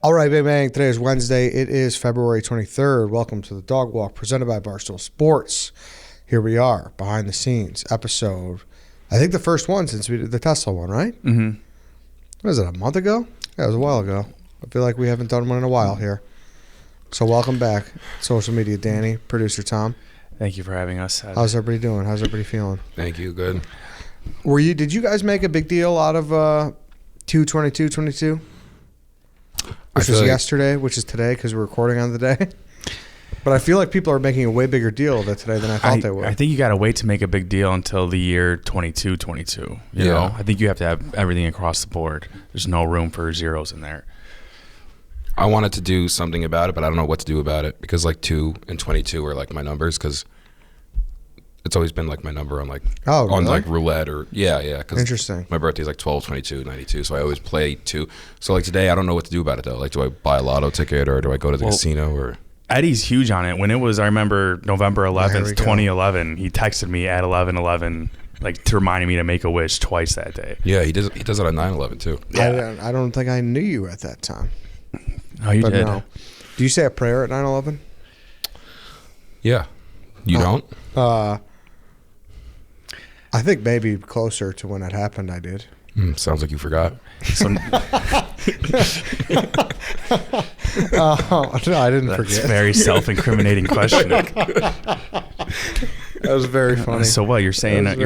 All right, Big Bang. Today is Wednesday. It is February 23rd. Welcome to the Dog Walk presented by Barstool Sports. Here we are, behind the scenes, episode, I think the first one since we did the Tesla one, right? Mm-hmm. What is it, a month ago? Yeah, it was a while ago. I feel like we haven't done one in a while here. So welcome back. Social media, Danny, producer Tom. Thank you for having us. How's everybody doing? How's everybody feeling? Thank you. Good. Did you guys make a big deal out of 2/22/22? Which was yesterday, which is today because we're recording on the day. But I feel like people are making a way bigger deal of it today than I thought they would. I think you got to wait to make a big deal until the year 22/22. You know? I think you have to have everything across the board. There's no room for zeros in there. I wanted to do something about it, but I don't know what to do about it because like 2 and 22 are like my numbers because it's always been like my number on like on like roulette or cause interesting. My birthday's like 12, 22, 92, so I always play 2. So like today I don't know what to do about it though. Like do I buy a lotto ticket or do I go to the casino or Eddie's huge on it. When it was, I remember November 11th, 2011, he texted me at 11:11 like to remind me to make a wish twice that day. Yeah, he does it on 9/11 too. Yeah. I don't think I knew you at that time. Oh, you did. No. Do you say a prayer at 9/11? Yeah. You don't? I think maybe closer to when it happened I did. Sounds like you forgot. So, no, I didn't forget. That's a very self-incriminating question. That was very funny. So what, you're saying a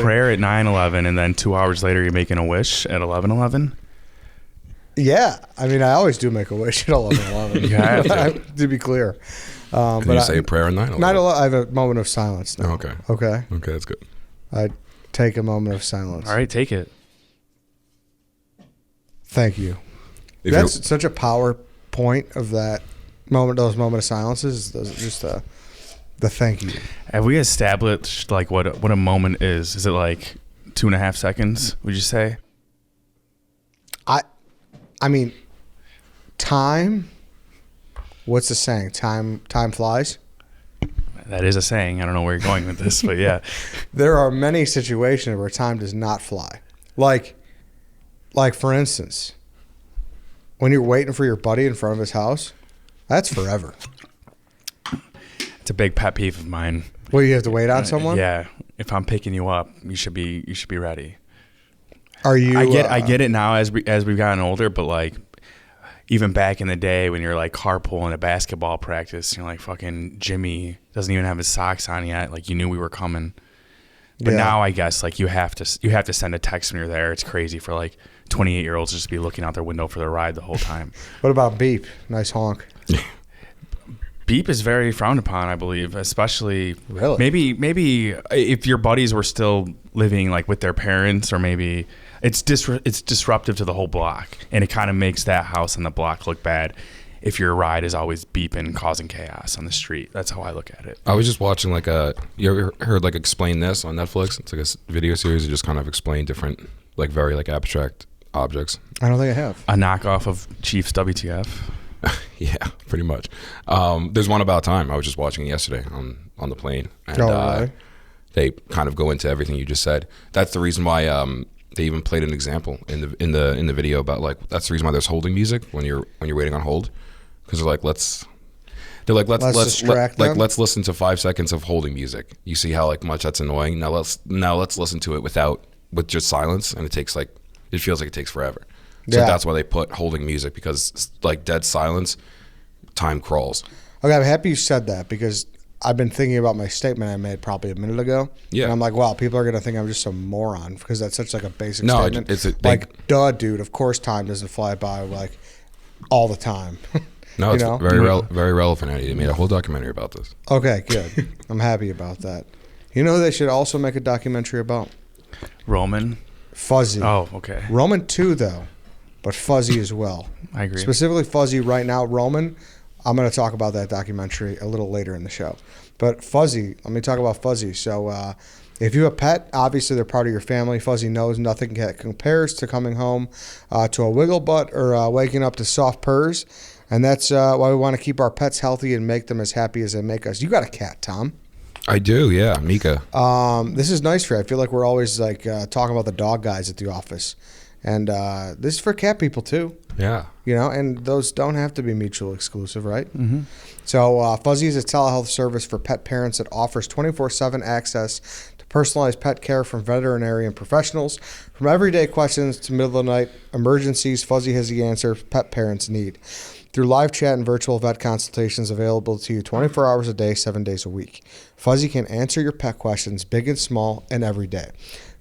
prayer at 9/11 and then 2 hours later you're making a wish at 11:11? Yeah, I mean I always do make a wish at 11:11. You have to. To be clear. Can you say a prayer on 9/11? 9/11, I have a moment of silence now. Okay. Okay, that's good. I take a moment of silence. All right, take it. Thank you. That's such a power point of that moment. Those moment of silences. Just the thank you. Have we established like what a moment is? Is it like 2.5 seconds? Would you say? I mean, time. What's the saying? Time flies. That is a saying. I don't know where you're going with this, but yeah. There are many situations where time does not fly. Like for instance, when you're waiting for your buddy in front of his house, that's forever. It's a big pet peeve of mine. Well, you have to wait on someone? Yeah. If I'm picking you up, you should be ready. Are you? I get it now as we've gotten older, but like even back in the day when you're like carpooling at basketball practice, you're like fucking Jimmy doesn't even have his socks on yet. Like you knew we were coming. But now I guess like you have to send a text when you're there. It's crazy for like 28-year-olds just to be looking out their window for the ride the whole time. What about beep? Nice honk. Beep is very frowned upon, I believe, especially really? Maybe if your buddies were still living like with their parents, or maybe it's disruptive to the whole block, and it kind of makes that house and the block look bad if your ride is always beeping, causing chaos on the street. That's how I look at it. I was just watching like you ever heard like Explain This on Netflix? It's like a video series that just kind of explain different like very like abstract objects. I don't think I have. A knockoff of Chiefs WTF. Yeah, pretty much. There's one about time. I was just watching it yesterday on the plane, and really? They kind of go into everything you just said. That's the reason why they even played an example in the video about like that's the reason why there's holding music when you're waiting on hold, because let's listen to 5 seconds of holding music. You see how like much that's annoying. Now let's listen to it with just silence, and it feels like it takes forever. So that's why they put holding music, because like dead silence, time crawls. Okay, I'm happy you said that because I've been thinking about my statement I made probably a minute ago. Yeah. And I'm like, wow, people are going to think I'm just a moron because that's such like a basic statement. Duh, dude, of course time doesn't fly by like all the time. No, it's very relevant, Eddie. They made a whole documentary about this. Okay, good. I'm happy about that. You know who they should also make a documentary about? Roman? Fuzzy. Oh, okay. Roman too, though. But Fuzzy as well. I agree. Specifically Fuzzy right now. Roman, I'm going to talk about that documentary a little later in the show. But Fuzzy, let me talk about Fuzzy. So if you have a pet, obviously they're part of your family. Fuzzy knows nothing compares to coming home to a wiggle butt or waking up to soft purrs. And that's why we want to keep our pets healthy and make them as happy as they make us. You got a cat, Tom. I do, yeah, Mika. This is nice for you. I feel like we're always like talking about the dog guys at the office. And this is for cat people too. Yeah. And those don't have to be mutually exclusive, right? Mm-hmm. So Fuzzy is a telehealth service for pet parents that offers 24/7 access to personalized pet care from veterinarian professionals. From everyday questions to middle of the night emergencies, Fuzzy has the answer pet parents need. Through live chat and virtual vet consultations available to you 24 hours a day, 7 days a week. Fuzzy can answer your pet questions, big and small, and every day.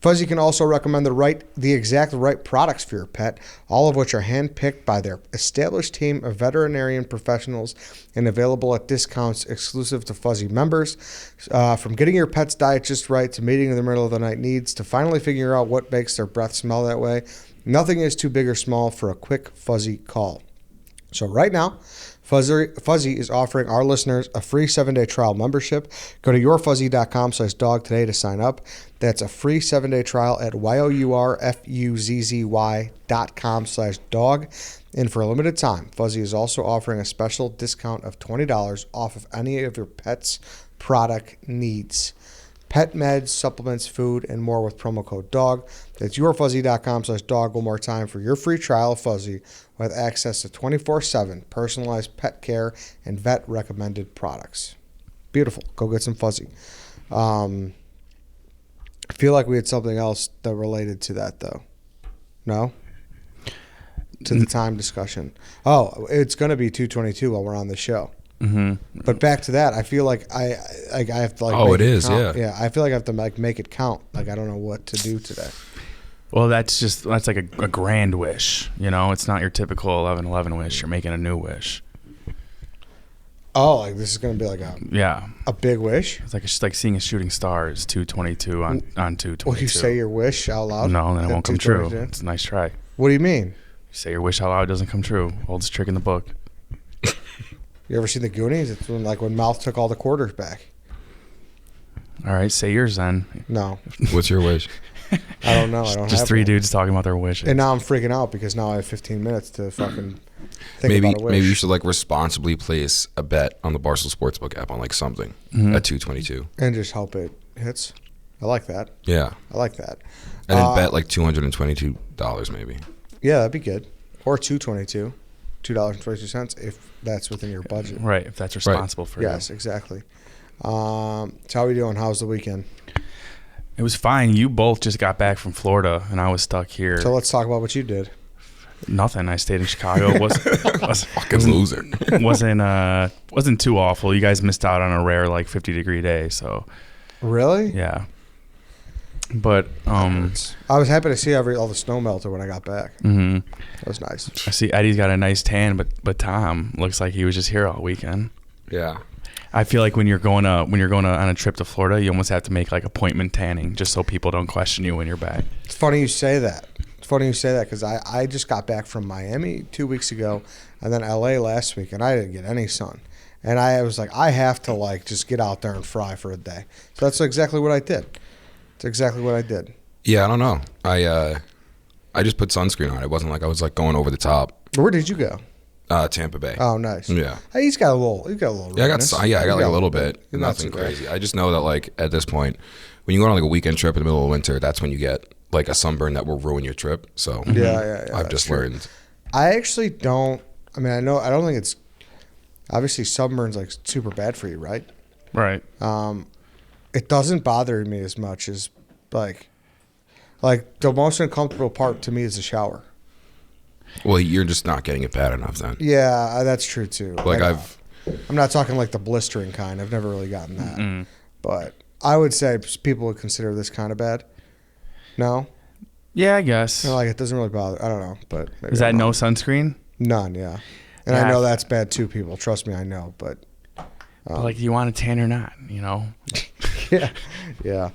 Fuzzy can also recommend the exact right products for your pet, all of which are handpicked by their established team of veterinarian professionals and available at discounts exclusive to Fuzzy members. From getting your pet's diet just right to meeting their middle of the night needs to finally figuring out what makes their breath smell that way, nothing is too big or small for a quick Fuzzy call. So right now, Fuzzy is offering our listeners a free 7-day trial membership. Go to yourfuzzy.com/dog today to sign up. That's a free 7-day trial at yourfuzzy.com/dog. And for a limited time, Fuzzy is also offering a special discount of $20 off of any of your pet's product needs. Pet meds, supplements, food, and more with promo code DOG. That's yourfuzzy.com/dog one more time for your free trial of Fuzzy with access to 24/7 personalized pet care and vet recommended products. Beautiful. Go get some Fuzzy. I feel like we had something else that related to that though. No? To the time discussion. Oh, it's going to be 2:22 while we're on the show. Mm-hmm. But back to that, I feel like I have to like. Oh, make it is, count. yeah. Yeah, I feel like I have to like make it count. Like I don't know what to do today. Well, that's like a grand wish. It's not your typical 11/11 wish. You're making a new wish. Oh, like this is gonna be like a big wish. It's just like seeing a shooting star is 2:22 on 2:22. Will you say your wish out loud? No, then it won't come true. It's a nice try. What do you mean? You say your wish out loud, it doesn't come true. Oldest trick in the book. You ever seen the Goonies? It's when Mouth took all the quarters back. All right, say yours then. No. What's your wish? I don't know. I don't just have three one. dudes talking about their wishes. And now I'm freaking out because now I have 15 minutes to fucking think about a wish. Maybe you should like responsibly place a bet on the Barstool Sportsbook app on like something at 2:22. And just hope it hits. I like that. Yeah. I like that. And then bet like $222 maybe. Yeah, that'd be good. Or $2.22. $2.22 if that's within your budget. Right, if that's responsible for you. Yes, exactly. So how are we doing? How's the weekend? It was fine. You both just got back from Florida, and I was stuck here. So let's talk about what you did. Nothing. I stayed in Chicago. Fucking loser. Wasn't too awful. You guys missed out on a rare 50-degree day. So really, yeah. But I was happy to see all the snow melted when I got back. Mm-hmm. That was nice. I see Eddie's got a nice tan, but Tom looks like he was just here all weekend. Yeah. I feel like when you're going on a trip to Florida, you almost have to make appointment tanning just so people don't question you when you're back. It's funny you say that. Because I just got back from Miami 2 weeks ago and then LA last week, and I didn't get any sun. And I was like, I have to just get out there and fry for a day. So that's exactly what I did. Yeah, I don't know. I just put sunscreen on. It wasn't like I was going over the top. Where did you go? Tampa Bay. Oh, nice. Yeah. Hey, he's got a little. Yeah, I got a little bit. Nothing crazy. I just know that at this point, when you go on a weekend trip in the middle of winter, that's when you get a sunburn that will ruin your trip. So yeah. I've just learned. I actually don't. I mean, I don't think it's obviously sunburn's super bad for you, right? Right. It doesn't bother me as much as the most uncomfortable part to me is the shower. Well, you're just not getting it bad enough then. Yeah, that's true too. I'm not talking the blistering kind. I've never really gotten that. Mm-mm. But I would say people would consider this kind of bad. No? Yeah, I guess. It doesn't really bother. I don't know, but maybe is that no sunscreen? None, yeah. And I know that's bad too, people. Trust me, I know, but do you want a tan or not, Yeah.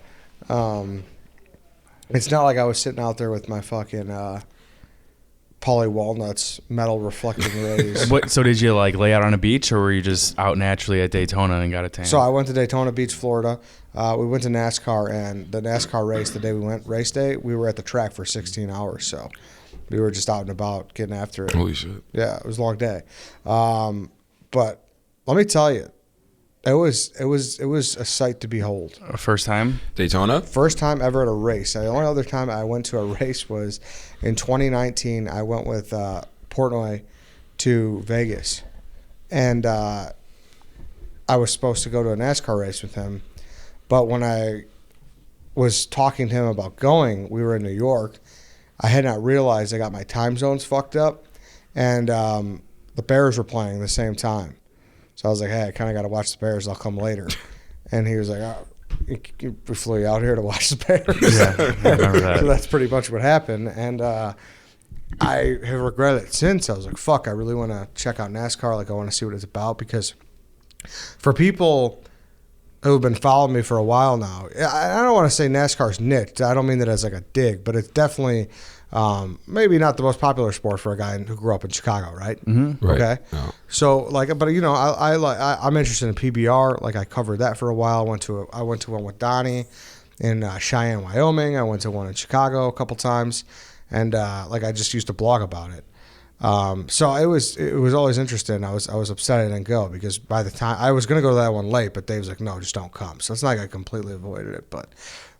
It's not like I was sitting out there with my fucking Poly Walnuts metal reflecting rays. So did you lay out on a beach, or were you just out naturally at Daytona and got a tan? So I went to Daytona Beach, Florida. We went to NASCAR, and the NASCAR race, the day we went, race day, we were at the track for 16 hours. So we were just out and about getting after it. Holy shit. Yeah, it was a long day. But let me tell you, It was a sight to behold. First time? Daytona? First time ever at a race. The only other time I went to a race was in 2019. I went with Portnoy to Vegas, and I was supposed to go to a NASCAR race with him, but when I was talking to him about going, we were in New York. I had not realized I got my time zones fucked up, and the Bears were playing at the same time. So I was like, hey, I kind of got to watch the Bears. I'll come later. And he was like, oh, we flew you out here to watch the Bears. Yeah, I remember that. So that's pretty much what happened. And I have regretted it since. I was like, fuck, I really want to check out NASCAR. Like, I want to see what it's about. Because for people who have been following me for a while now, I don't want to say NASCAR's niche. I don't mean that as like a dig, but it's definitely maybe not the most popular sport for a guy who grew up in Chicago, right? Mm-hmm. Right. Okay. No. So like, but you know, I'm interested in PBR. Like I covered that for a while. I went to one with Donnie in Cheyenne, Wyoming. I went to one in Chicago a couple times, and like I just used to blog about it. So it was always interesting. I was upset I didn't go because by the time I was going to go to that one late, but Dave was like, no, just don't come. So it's not like I completely avoided it, but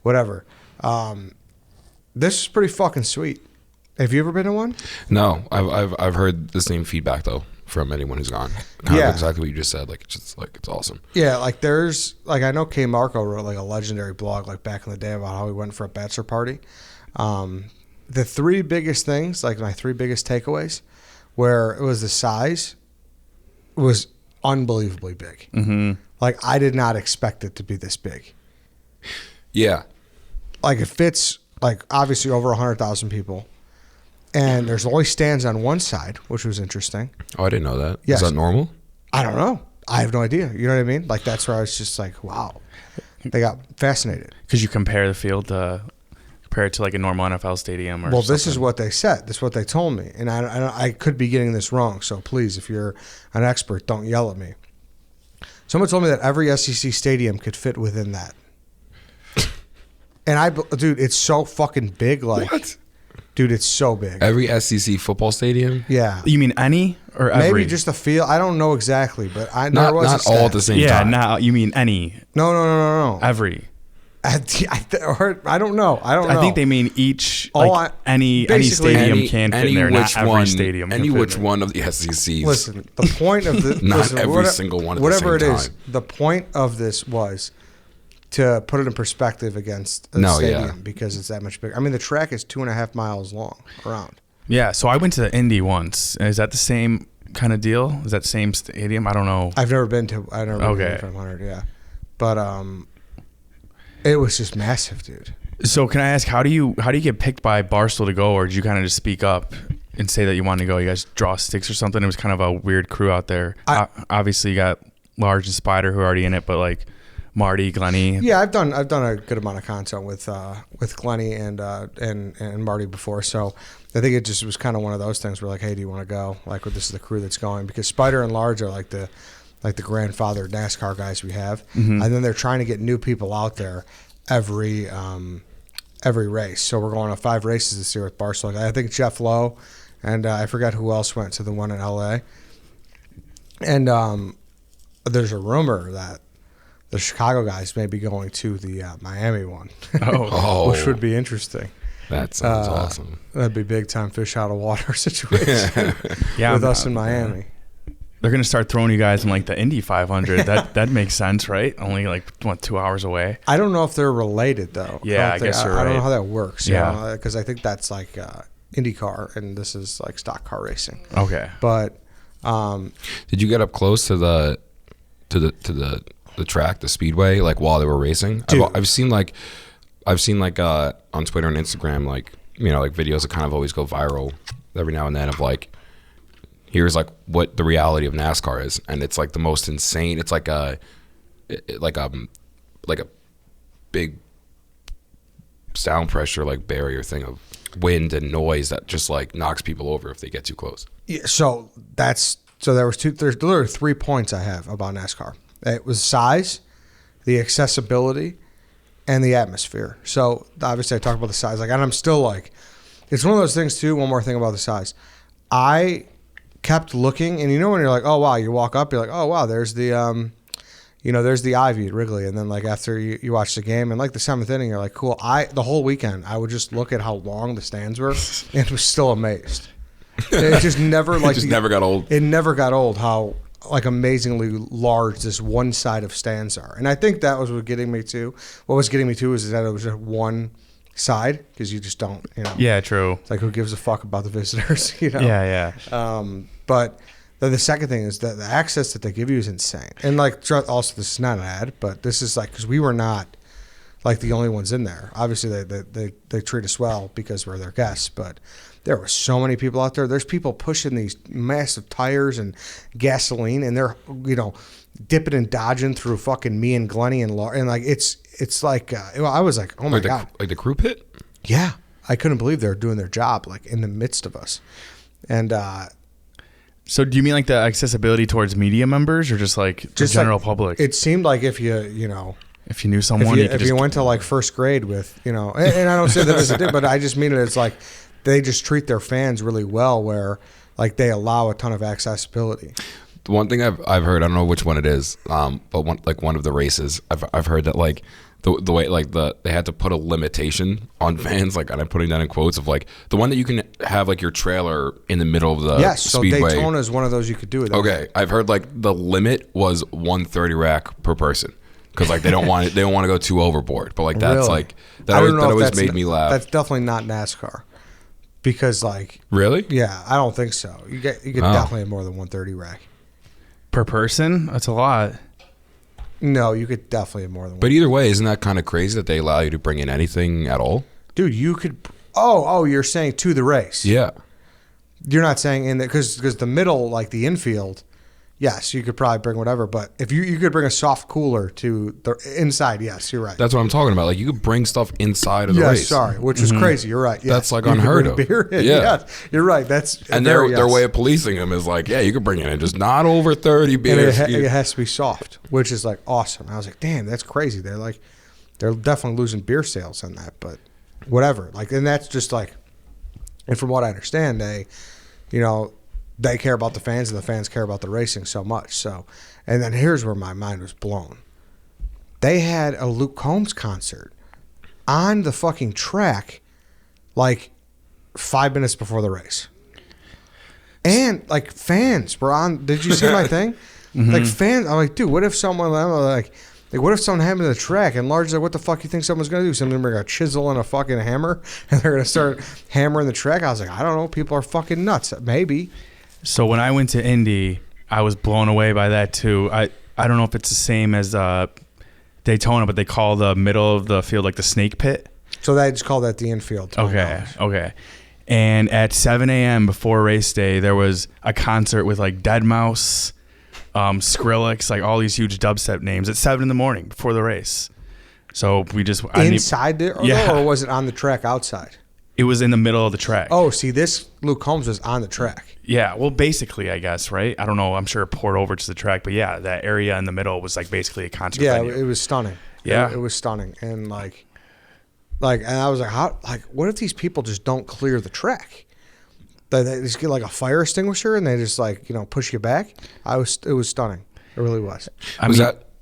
whatever. This is pretty fucking sweet. Have you ever been to one? No, I've heard the same feedback though from anyone who's gone. Kind of exactly what you just said. Like it's just like it's awesome. Yeah, like there's like I know K Marco wrote like a legendary blog like back in the day about how he went for a bachelor party. The three biggest things, like my three biggest takeaways, where it was the size was unbelievably big. Mm-hmm. Like I did not expect it to be this big. Yeah, like it fits. Like obviously over 100,000 people, and there's only stands on one side, which was interesting. Oh, I didn't know that. Yes. Is that normal? I don't know. I have no idea. You know what I mean? Like that's where I was just like, wow. They got fascinated. Because you compare the field compare it to like a normal NFL stadium or well, something. this is what they said. This is what they told me, and I could be getting this wrong. So please, if you're an expert, don't yell at me. Someone told me that every SEC stadium could fit within that. And dude, it's so fucking big. Like, what? Dude, it's so big. Every SEC football stadium? Yeah. You mean any or every? Maybe just a field. I don't know exactly, but not all at the same time. Yeah, you mean any? No. Every. I don't know. I think they mean each. Like any stadium can fit in there. Not every stadium. Any which one of the SECs. Listen, the point of the not every single one. At whatever the same it is, time. the point of this was to put it in perspective against a stadium because it's that much bigger. I mean, the track is 2.5 miles long around. Yeah, so I went to the Indy once. Is that the same kind of deal? Is that the same stadium? I don't know. I've never been to 500, yeah. But it was just massive, dude. So can I ask, how do you get picked by Barstool to go, or did you kind of just speak up and say that you wanted to go? You guys draw sticks or something? It was kind of a weird crew out there. Obviously, you got Large and Spider who are already in it, but like Marty, Glenny. Yeah, I've done a good amount of content with Glenny and Marty before, so I think it just was kind of one of those things where like, hey, do you want to go? Like, this is the crew that's going, because Spider and Large are like the grandfather NASCAR guys we have, and then they're trying to get new people out there every race. So we're going to 5 races this year with Barstool. I think Jeff Lowe and I forgot who else went to the one in LA. And there's a rumor that the Chicago guys may be going to the Miami one, which would be interesting. That sounds awesome. That'd be big time fish out of water situation with us in Miami. They're going to start throwing you guys in like the Indy 500. That makes sense, right? Only like 2 hours away. I don't know if they're related though. Yeah, I guess you're right. I don't know how that works. Yeah, because I think that's like IndyCar and this is like stock car racing. Okay, but did you get up close to the track, the speedway, like while they were racing? I've seen like on Twitter and Instagram, like, you know, like videos that kind of always go viral every now and then of like, here's like what the reality of NASCAR is, and it's like the most insane. It's like a big sound pressure like barrier thing of wind and noise that just like knocks people over if they get too close. Yeah, so there's literally 3 points I have about NASCAR. It was size, the accessibility, and the atmosphere. So obviously I talk about the size, like, and I'm still like, it's one of those things too. One more thing about the size, I kept looking, and you know when you're like, oh wow, you walk up, you're like, oh wow, there's the there's the Ivy at Wrigley, and then like after you watch the game and like the 7th inning, you're like, cool. The whole weekend I would just look at how long the stands were and was still amazed. It just never like never got old. It never got old how like amazingly large this one side of stands are, and I think that was what was getting me to is that it was just one side because you just don't, Yeah, true. It's like who gives a fuck about the visitors, Yeah. But the second thing is that the access that they give you is insane. And like also this is not an ad, but this is like because we were not like the only ones in there. Obviously they treat us well because we're their guests, but there were so many people out there. There's people pushing these massive tires and gasoline, and they're dipping and dodging through fucking me and Glennie and Laura, and like it's like I was like, oh my god, like the crew pit. Yeah, I couldn't believe they were doing their job like in the midst of us, and. So do you mean like the accessibility towards media members or just like the general public? It seemed like if you knew someone, if you went to like first grade with, and I don't say that as a did, but I just mean it. It's like they just treat their fans really well where like they allow a ton of accessibility. The one thing I've heard, I don't know which one it is, but one of the races, I've heard that like the way like they had to put a limitation on fans, like, and I'm putting that in quotes, of like the one that you can have like your trailer in the middle of the speedway. So Daytona is one of those you could do it. Okay, I've heard like the limit was 130 rack per person because like they don't want to go too overboard. But like that's really? Like that always made me laugh. That's definitely not NASCAR because like really, yeah, I don't think so. You get definitely have more than 130 rack per person. That's a lot. No, you could definitely have more than one. But either way, isn't that kind of crazy that they allow you to bring in anything at all? Dude, you could. Oh, you're saying to the race? Yeah. You're not saying in because the middle, like the infield, yes, you could probably bring whatever. But if you could bring a soft cooler to the inside, yes, you're right. That's what I'm talking about. Like you could bring stuff inside of the race. Sorry, which was crazy. You're right. Yes. That's like unheard of. Beer in. Yeah, you're right. That's and their way of policing them is like, yeah, you could bring it in, just not over 30 beers. And it has to be soft, which is like awesome. I was like, damn, that's crazy. They're definitely losing beer sales on that, but whatever. Like, and that's just like, and from what I understand, they care about the fans, and the fans care about the racing so much. So, and then here's where my mind was blown. They had a Luke Combs concert on the fucking track, like 5 minutes before the race. And like fans were on. Did you see my thing? Mm-hmm. Like fans, I'm like, dude, what if someone what if someone happened to the track and Large like, what the fuck you think someone's gonna do? Someone's gonna bring a chisel and a fucking hammer and they're gonna start hammering the track. I was like, I don't know, people are fucking nuts. Maybe. So when I went to Indy, I was blown away by that too. I don't know if it's the same as Daytona, but they call the middle of the field like the snake pit. So they just call that the infield. Okay. And at 7 a.m. before race day, there was a concert with like Deadmau5, Skrillex, like all these huge dubstep names at 7 in the morning before the race. So we just inside there, or was it on the track outside? It was in the middle of the track. Oh, see, this Luke Combs was on the track. Yeah, well, basically, I guess, right? I don't know. I'm sure it poured over to the track, but yeah, that area in the middle was like basically a concert venue. It was stunning. Yeah, it was stunning, and like, and I was like, how? Like, what if these people just don't clear the track? They just get like a fire extinguisher and they just like push you back. It was stunning. It really was.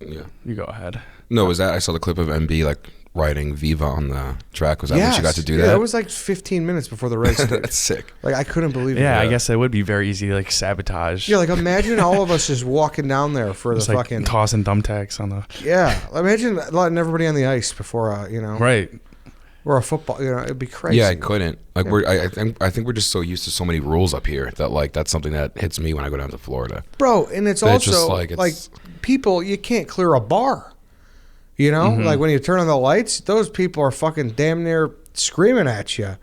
You go ahead. No, was that I saw the clip of MB like riding Viva on the track. Was that when she got to do that? Yeah, it was like 15 minutes before the race. That's sick. Like I couldn't believe it. Yeah, I guess it would be very easy to like sabotage. Yeah, like imagine all of us just walking down there for just the like fucking tossing thumbtacks on the. Yeah, imagine letting everybody on the ice before right. Or a football, it'd be crazy. Yeah, I couldn't. Like I think we're just so used to so many rules up here that like that's something that hits me when I go down to Florida. Bro, and it's also just like people, you can't clear a bar. Like when you turn on the lights, those people are fucking damn near screaming at you.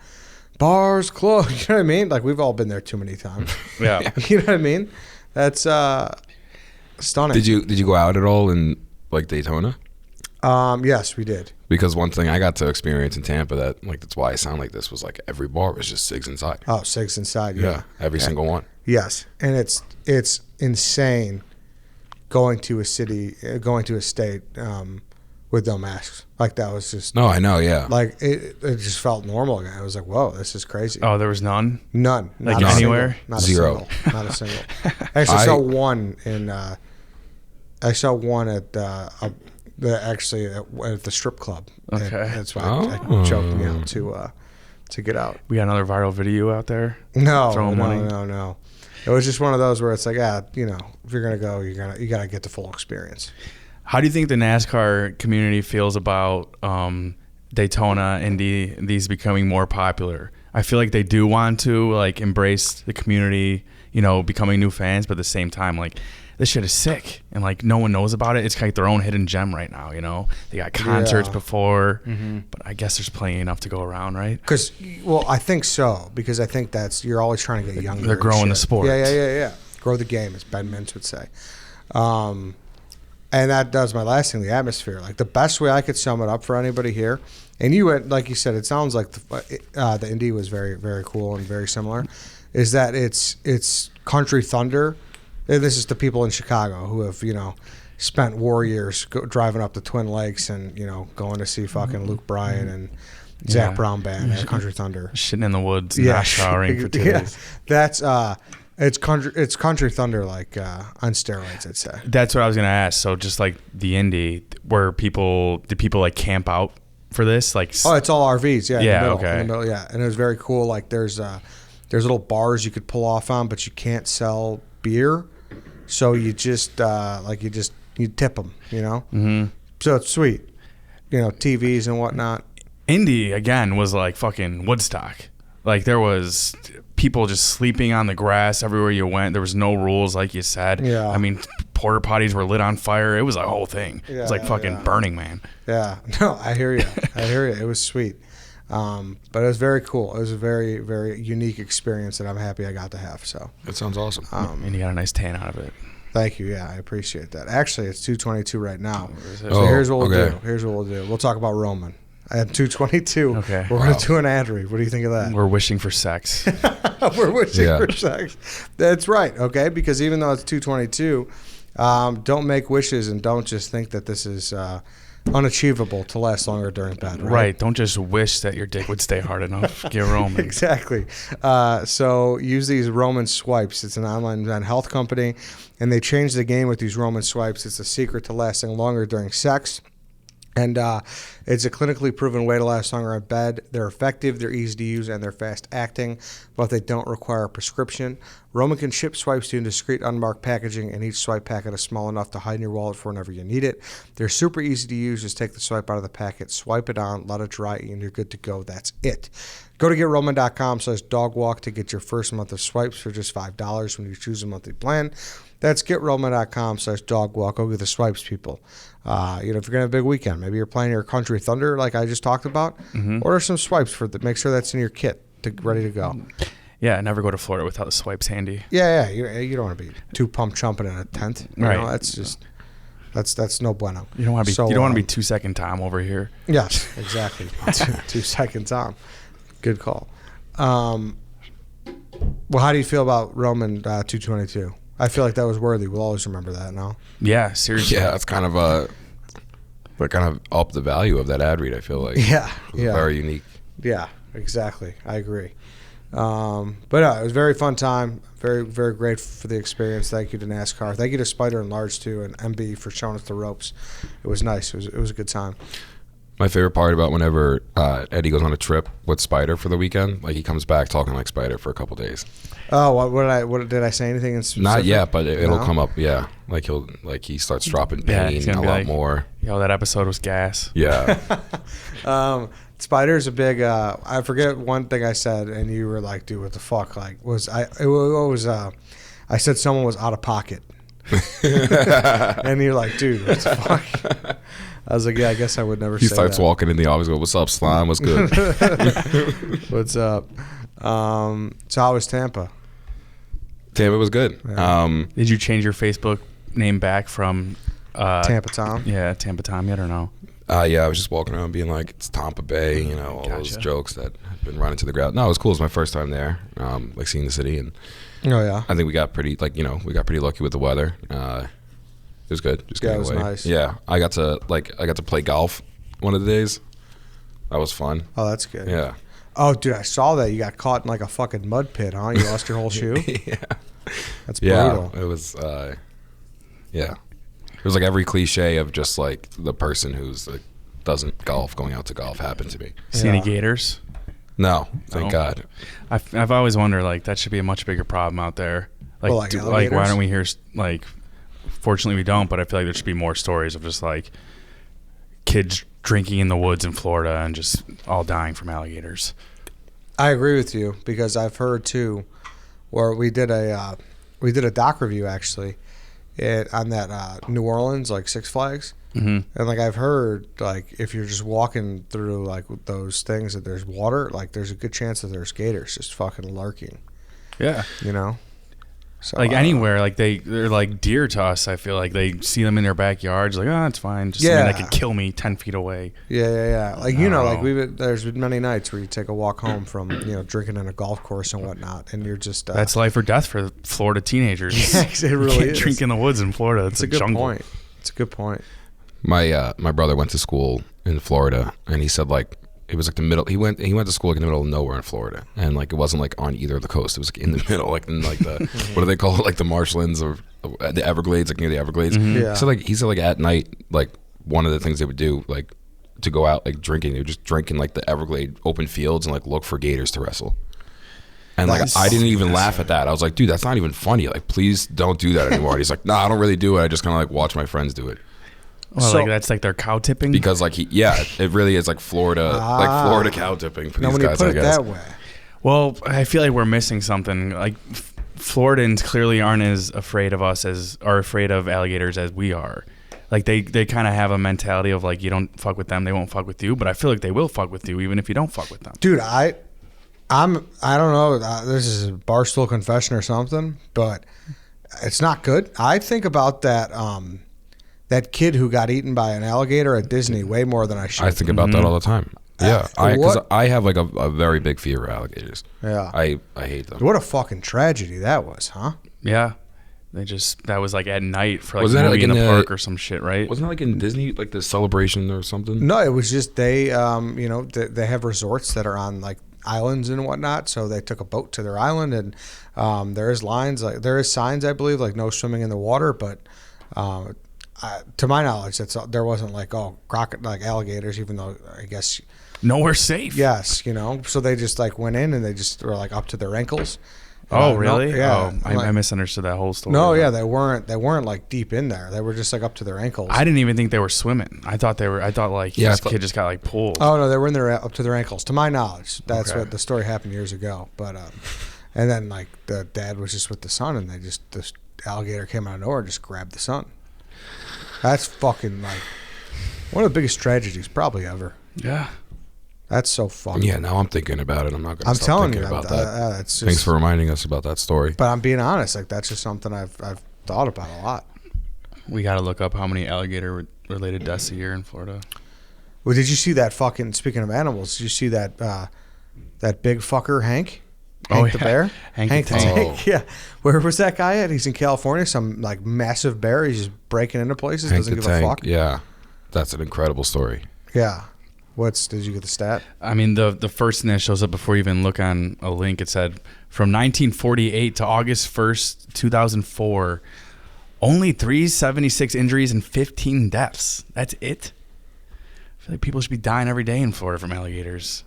Bars closed. You know what I mean? Like we've all been there too many times. Yeah. You know what I mean? That's stunning. Did you go out at all in like Daytona? Yes, we did. Because one thing I got to experience in Tampa that's why I sound like this was like every bar was just cigs inside. Oh, cigs inside. Yeah, every single one. Yes, and it's insane going to a state with no masks. Like that was just. No, I know. Yeah. Like it just felt normal again. I was like, whoa, this is crazy. Oh, there was none. None. Like anywhere. Not Zero. Not a single. I actually saw one in I saw one at actually at the strip club. Okay. And that's why I choked me out to get out. We got another viral video out there. No. Throwing money. It was just one of those where it's like, if you're gonna go, you gotta get the full experience. How do you think the NASCAR community feels about Daytona, Indy, these becoming more popular? I feel like they do want to like embrace the community, becoming new fans, but at the same time, like, this shit is sick and like no one knows about it. It's like their own hidden gem right now. They got concerts before, but I guess there's plenty enough to go around, right? I think so, because I think you're always trying to get younger. They're growing the sport. Yeah. Grow the game, as Ben Mintz would say. And that does my last thing, the atmosphere. Like, the best way I could sum it up for anybody here, and you had, like you said, it sounds like the Indy was very, very cool and very similar, is that it's country thunder. And this is the people in Chicago who have, spent war years driving up the Twin Lakes and, going to see fucking Luke Bryan and Zach Brown Band at Country Thunder. Shitting in the woods, not showering for 2 days. That's it's country thunder, like on steroids, I'd say. That's what I was gonna ask. So just like the Indy, did people like camp out for this? Like, oh, it's all RVs, yeah, in the middle, yeah. And it was very cool. Like, there's little bars you could pull off on, but you can't sell beer. So you just you tip them, Mm-hmm. So it's sweet, TVs and whatnot. Indy again was like fucking Woodstock. Like, there was people just sleeping on the grass everywhere you went. There was no rules, like you said. Yeah. I mean, porta potties were lit on fire. It was a whole thing. It was like fucking Burning Man. Yeah. No, I hear you. It was sweet. But it was very cool. It was a very, very unique experience that I'm happy I got to have. So That sounds awesome. And you got a nice tan out of it. Thank you. Yeah, I appreciate that. Actually, it's 2:22 right now. So here's what we'll do. We'll talk about Roman. At 2:22, okay. We're going to do an ad read. What do you think of that? We're wishing for sex. We're wishing for sex. That's right, okay? Because even though it's 2:22, don't make wishes and don't just think that this is unachievable to last longer during bed, right? Right. Don't just wish that your dick would stay hard enough. Get Roman. Exactly. So use these Roman swipes. It's an online health company, and they changed the game with these Roman swipes. It's a secret to lasting longer during sex. And it's a clinically proven way to last longer in bed. They're effective, they're easy to use, and they're fast acting, but they don't require a prescription. Roman can ship swipes to you in discreet, unmarked packaging, and each swipe packet is small enough to hide in your wallet for whenever you need it. They're super easy to use. Just take the swipe out of the packet, swipe it on, let it dry, and you're good to go. That's it. Go to GetRoman.com/dogwalk to get your first month of swipes for just $5 when you choose a monthly plan. That's GetRoman.com/dogwalk. Go get the swipes, people. If you're going to have a big weekend, maybe you're playing your Country Thunder like I just talked about, order some swipes make sure that's in your kit, ready to go. Yeah, never go to Florida without the swipes handy. Yeah. You don't want to be too pump chumping in a tent. Right. That's just that's no bueno. You don't want to be you don't want to be 2 second Tom over here. Yes, exactly. 2 second Tom. Good call. Well, how do you feel about Roman 222? I feel like that was worthy. We'll always remember that now. Yeah, seriously. Yeah, it's kind of up the value of that ad read, I feel like. Yeah. Very unique. Yeah, exactly. I agree. But it was a very fun time. Very, very grateful for the experience. Thank you to NASCAR. Thank you to Spider and Large, too, and MB for showing us the ropes. It was nice. It was a good time. My favorite part about whenever Eddie goes on a trip with Spider for the weekend, like he comes back talking like Spider for a couple days. Oh, what did I say anything in specific? Not yet, but it'll come up. Yeah, like he starts dropping pain a lot more. Yo, that episode was gas. Yeah. Spider's a big. I forget one thing I said, and you were like, "Dude, what the fuck?" Like, I said someone was out of pocket, and you're like, "Dude, what the fuck?" I was like, yeah, I guess I would never say that. He starts walking in the office, go, "What's up, slime? What's good?" What's up? So how was Tampa? Tampa was good. Yeah. Did you change your Facebook name back from Tampa Tom? Yeah, Tampa Tom yet or no? Yeah, I was just walking around being like, it's Tampa Bay, all those jokes that have been running to the ground. No, it was cool. It was my first time there, like seeing the city, and I think we got pretty lucky with the weather. It was good. Just getting away. Nice. Yeah, I got to play golf one of the days. That was fun. Oh, that's good. Yeah. Oh, dude, I saw that. You got caught in like a fucking mud pit, huh? You lost your whole shoe? Yeah. That's brutal. Yeah, it was, yeah. It was like every cliche of just like the person who's like doesn't golf going out to golf happened to me. See any gators? No, thank No. God. I've always wondered, like, that should be a much bigger problem out there. Like, Well, like like why alligators? don't we hear, like, fortunately we don't, but I feel like there should be more stories of just, like, kids drinking in the woods in Florida and just all dying from alligators. I agree with you because I've heard too, where we did a doc review actually, on that New Orleans like Six Flags, and like I've heard like if you're just walking through like those things that there's water, like there's a good chance that there's gators just fucking lurking. Yeah. You know. So, Like anywhere, like they're like deer to us. I feel like they see them in their backyards, like, oh, it's fine. Just something that could kill me 10 feet away. Yeah. Like, you know, like Oh. there's been many nights where you take a walk home from, you know, drinking on a golf course and whatnot, and you're just. That's life or death for Florida teenagers. Yeah, it really you can't is. drink in the woods in Florida. It's It's a good jungle. point. It's a good point. My brother went to school in Florida, and he said like it was like the middle. He went to school like in the middle of nowhere in Florida, and like it wasn't like on either of the coast. It was like in the middle, like in like the what do they call it, like the marshlands or the Everglades, like near the Everglades. Yeah. So like he said like at night, like one of the things they would do like to go out like drinking, they would just drink in like the Everglade open fields and like look for gators to wrestle. And like Nice. I didn't even laugh at that. I was like, dude, that's not even funny. Like, please don't do that anymore. And he's like, nah, I don't really do it. I just kind of like watch my friends do it. Well, So- like that's like their cow tipping. Because like it really is like Florida, like Florida cow tipping for Now, these when you guys. put I it guess. that way, Well, I feel like we're missing something. Like Floridans clearly aren't as afraid of us as are afraid of alligators as we are. Like they kind of have a mentality of like, you don't fuck with them, they won't fuck with you. But I feel like they will fuck with you even if you don't fuck with them. dude, I don't know. This is a Barstool confession or something, but it's not good. I think about that kid who got eaten by an alligator at Disney way more than I should. I think about that all the time. Yeah, because what- I have like a very big fear of alligators. Yeah. I hate them. What a fucking tragedy that was, huh? Yeah, that was like at night for like Wasn't that, movie like, in the in park the- or some shit, right? Wasn't that like in Disney, like the celebration or something? No, it was just they, you know, they have resorts that are on like islands and whatnot. So they took a boat to their island, and there is signs, I believe, like no swimming in the water. But to my knowledge, there wasn't like like alligators, even though I guess Nowhere safe. yes, you know. So they just like went in and they just were like up to their ankles. Oh, No, really? yeah. Oh, I misunderstood that whole story. No, yeah, they weren't like deep in there. They were just like up to their ankles. I didn't even think they were swimming. I thought like Yeah, this I thought- kid just got like pulled. Oh no, they were in there up to their ankles. To my knowledge, that's Okay. what the story happened years ago. But and then like the dad was just with the son, and this alligator came out of nowhere and just grabbed the son. That's fucking like one of the biggest tragedies probably ever. Yeah. That's so fucking. Yeah, now I'm thinking about it. I'm not going to I'm stop telling thinking you, about that. it's just, Thanks for reminding us about that story. But I'm being honest, like that's just something I've thought about a lot. We got to look up how many alligator-related deaths a year in Florida. Well, did you see that fucking? Speaking of animals, did you see that that big fucker Hank? Oh, Hank the yeah. bear? Hank the the Tank. Tank. Yeah. Where was that guy at? He's in California. Some like massive bear. He's just breaking into places. Hank Doesn't the give a Tank. fuck. Yeah, that's an incredible story. Yeah. Did you get the stat? I mean, the first thing that shows up before you even look on a link, it said from 1948 to August 1st, 2004, only 376 injuries and 15 deaths. That's it? I feel like people should be dying every day in Florida from alligators.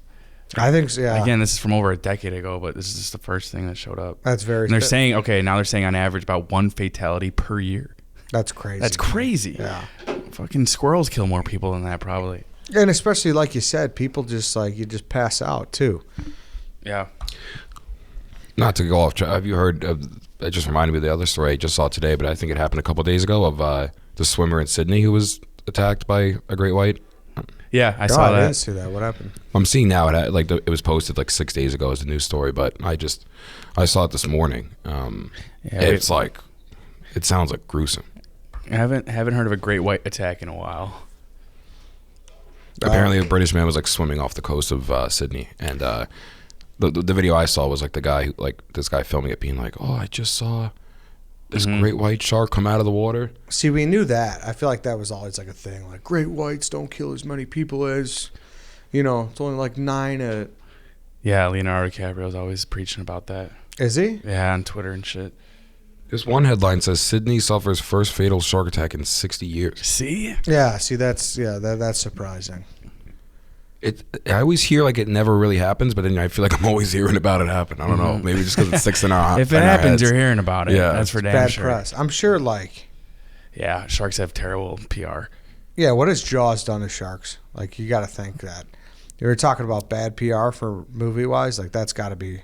I think so, yeah. Again, this is from over a decade ago, but this is just the first thing that showed up. That's very. And they're saying, now they're saying on average about one fatality per year. that's crazy. That's crazy. Yeah. Fucking squirrels kill more people than that, probably. And especially like you said, people just like you just pass out too. Yeah. Not to go off track. Have you heard it just reminded me of the other story I just saw today, but I think it happened a couple of days ago of the swimmer in Sydney who was attacked by a great white. Yeah, I No, saw I that. didn't see that. What happened? I'm seeing now it was posted like 6 days ago as a news story, but I saw it this morning. It's like it sounds like gruesome. I haven't heard of a great white attack in a while. Apparently, a British man was like swimming off the coast of Sydney, and the video I saw was like the guy this guy filming it, being like, "Oh, I just saw this great white shark come out of the water." See, we knew that. I feel like that was always like a thing. Like great whites don't kill as many people as, it's only like 9. Yeah, Leonardo DiCaprio's always preaching about that. Is he? Yeah, on Twitter and shit. This one headline says Sydney suffers first fatal shark attack in 60 years. See? Yeah, see, that's surprising. I always hear like it never really happens, but then I feel like I'm always hearing about it happen. I don't know. Maybe just because it sticks in our If it happens, you're hearing about it. Yeah. That's for damn Bad sure. press. I'm sure, like... Yeah, sharks have terrible PR. Yeah, what has Jaws done to sharks? Like, you got to think that. You were talking about bad PR for movie-wise. Like, that's got to be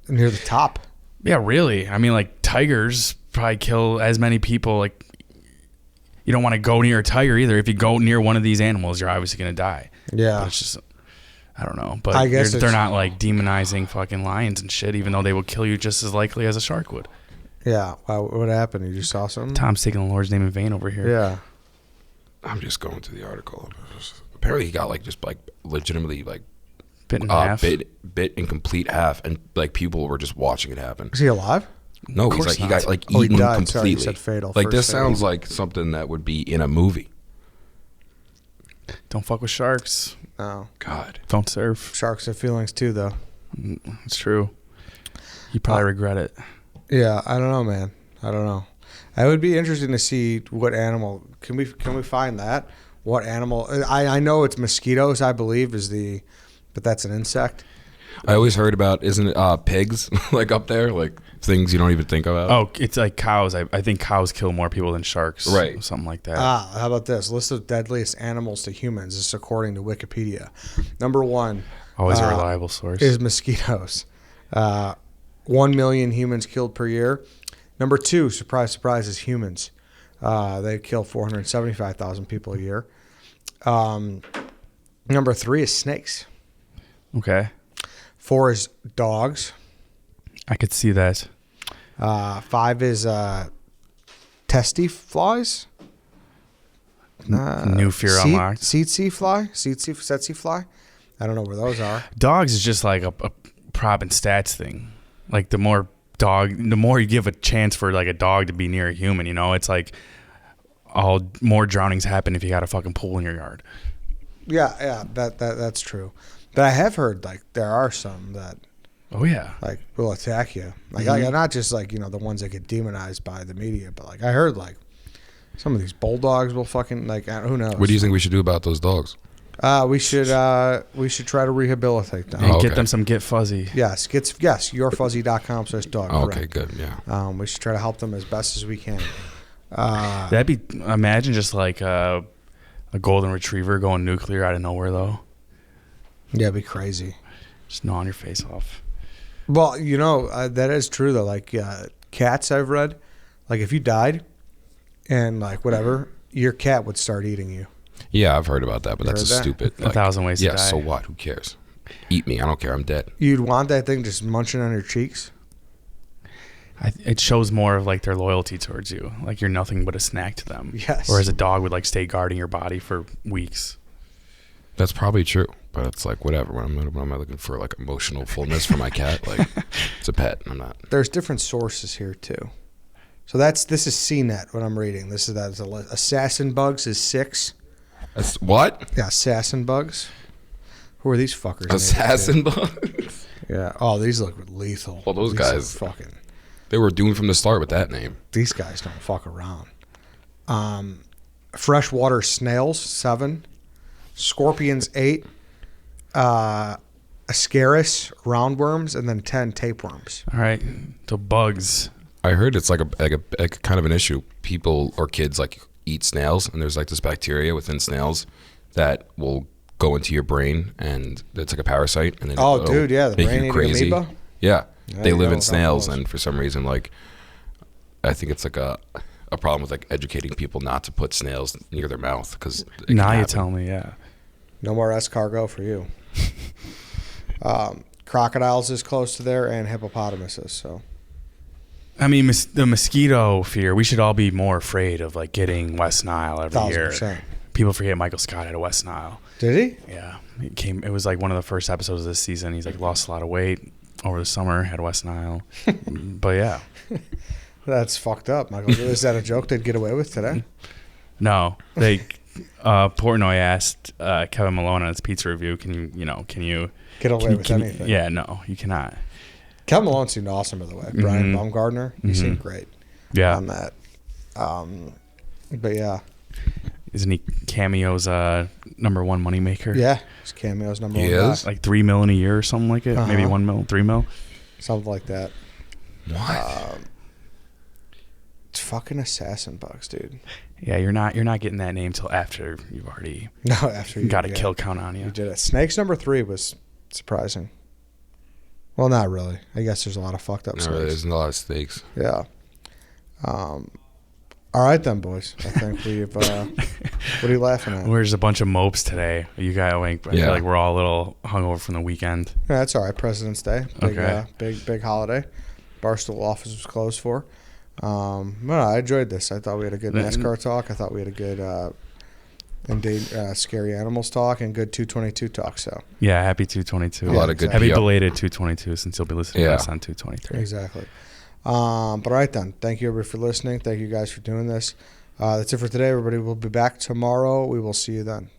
near the top. Yeah, really. I mean, like, tigers probably kill as many people. Like, you don't want to go near a tiger either. If you go near one of these animals, you're obviously going to die. Yeah. But it's just, I don't know. But I guess they're not, like, demonizing fucking lions and shit, even though they will kill you just as likely as a shark would. Yeah. Wow, what happened? You just saw something? Tom's taking the Lord's name in vain over here. Yeah. I'm just going to the article. Apparently, he got like just like legitimately like Bit in half. bit in complete half, and like people were just watching it happen. Is he alive? No, he's course like he not. got like Oh, he eaten died. completely. Sorry, you said fatal. Like First this fatal. sounds like something that would be in a movie. Don't fuck with sharks. No. God. Don't surf. Sharks have feelings too, though. It's true. You probably regret it. Yeah, I don't know, man. I don't know. It would be interesting to see what animal. Can we find that? What animal? I know it's mosquitoes, I believe, but that's an insect. I always heard about, isn't it pigs like up there, like things you don't even think about? Oh, it's like cows. I think cows kill more people than sharks. Right. Something like that. How about this? List of deadliest animals to humans. This is according to Wikipedia. Number 1. Always a reliable source. Is mosquitoes. 1 million humans killed per year. Number 2, surprise, surprise, is humans. They kill 475,000 people a year. Number 3 is snakes. Okay. 4 is dogs. I could see that. 5 is testy flies. New fear unlocked. Tsetse fly. I don't know where those are. Dogs is just like a prop and stats thing. Like the more you give a chance for like a dog to be near a human, you know, it's like more drownings happen if you got a fucking pool in your yard. Yeah, that's true. But I have heard like there are some that Oh yeah. like will attack you. Like not just like, you know, the ones that get demonized by the media, but like I heard like some of these bulldogs will fucking like who knows. What do you think we should do about those dogs? We should try to rehabilitate them. And Oh, get okay. them some Get Fuzzy. Yes, yourfuzzy.com/dog. Oh, correct. okay, good, yeah. We should try to help them as best as we can. That'd be, imagine just like a golden retriever going nuclear out of nowhere though. Yeah, it'd be crazy. Just gnawing your face off. Well, you know, that is true though. Like cats, I've read, like if you died and like whatever, your cat would start eating you. Yeah, I've heard about that, but You that's a heard that? stupid. 1,000 ways to yeah, die. so what? Who cares? Eat me. I don't care. I'm dead. You'd want that thing just munching on your cheeks. It shows more of like their loyalty towards you. Like you're nothing but a snack to them. Yes. Whereas a dog would like stay guarding your body for weeks. That's probably true, but it's like whatever. When am I looking for like emotional fullness for my cat? Like it's a pet. I'm not. There's different sources here too. So this is CNET. What I'm reading. This is assassin bugs is 6. That's, what? Yeah, assassin bugs. Who are these fuckers? Assassin bugs? Yeah. Oh, these look lethal. Well, those These guys- are fucking. They were doomed from the start with that name. These guys don't fuck around. Freshwater snails 7, scorpions 8, ascaris roundworms, and then 10 tapeworms. All right. So bugs. I heard it's like a kind of an issue. People or kids like eat snails, and there's like this bacteria within snails that will go into your brain, and it's like a parasite. And then Oh, it'll dude, yeah, the make you brain-eating crazy. amoeba? Yeah, There they you live go, in snails, almost. and for some reason, like I think it's like a problem with like educating people not to put snails near their mouth because Now you tell me, yeah. No more escargot for you. Crocodiles is close to there, and hippopotamuses. So I mean, the mosquito fear, we should all be more afraid of like getting West Nile every year. 1,000%. People forget Michael Scott had a West Nile. Did he? Yeah. It was like one of the first episodes of this season. He's like lost a lot of weight over the summer, had West Nile. But yeah. That's fucked up, Michael. Is that a joke they'd get away with today? No. They Portnoy asked Kevin Malone on his pizza review, can you Get away with anything. Yeah, no, you cannot. Kel Malone seemed awesome, by the way. Brian Baumgartner, he seemed great. Yeah. On that. But yeah. Isn't he Cameo's number one moneymaker? Yeah. His Cameo's number one. He is? Like $3 million a year or something like it. Maybe $1 million, $3 million. Something like that. What? It's fucking assassin bucks, dude. Yeah, you're not getting that name till after you've already got a kill count on you. You did it. Snake's number 3 was surprising. Well, not really. I guess there's a lot of fucked up No, snakes. there's a lot of stakes. Yeah. All right then, boys. I think we've. What are you laughing at? We're just a bunch of mopes today. You guys, I feel like we're all a little hungover from the weekend. Yeah, that's all right. President's Day. Big, Okay. big holiday. Barstool office was closed for. No, I enjoyed this. I thought we had a good NASCAR talk. I thought we had a good scary animals talk and good 222 talk. So Yeah, happy 222. A lot of good Happy PR. belated 222 since you'll be listening to us on 223. exactly. But all right then. Thank you everybody for listening. Thank you guys for doing this. That's it for today, everybody. We'll be back tomorrow. We will see you then.